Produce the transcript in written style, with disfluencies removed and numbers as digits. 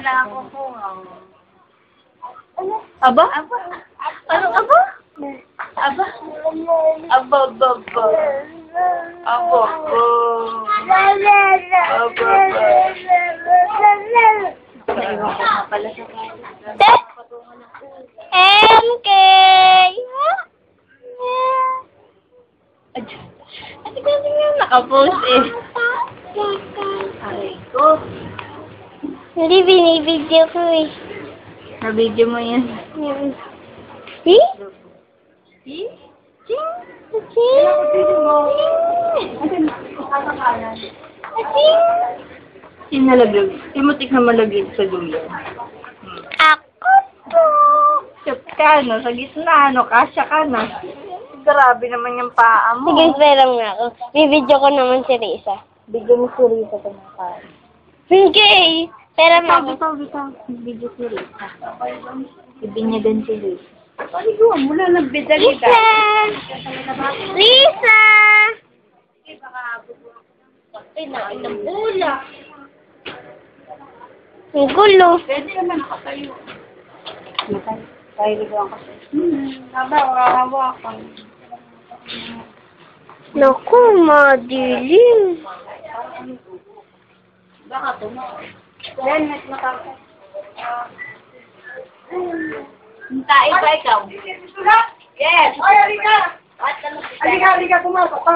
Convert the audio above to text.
na ako po. Aba? Aba? Anong aba? Aba? Aba, aba, aba. Aba, aba. Aba, aba. Naiwan ko na pala sa kanya. MK! Ate kasi nga nakapost eh. Aray ko. Hindi, binibidyo ko eh. Na-video mo yan. See? See? See? Yung nalaglag. Simutik na malaglag sa dulo. Ako to. Shot ka, no? Sa gitna, no? Kasya ka, no? Grabe naman yung paa mo. Sige, pera mo nga ako. Bibidyo ko naman si Risa. Bigyan mo si Rita sa mga paa. Hindi! Pera mo ako. Bitaw. Video si Rita. Ibinyagan si Rita. Paliguan mo na nagbida-bida. Lisa! Lisa! Kinain ng bula. Ang gulo. Pwede naman nakatayo. Tayo ligawan kasi. Hawakan. Naku, madilim. Baka tumaw. Yan, mas matapos. Hintain ba ikaw? Yes! Ay, halika! Halika, pumasok ka.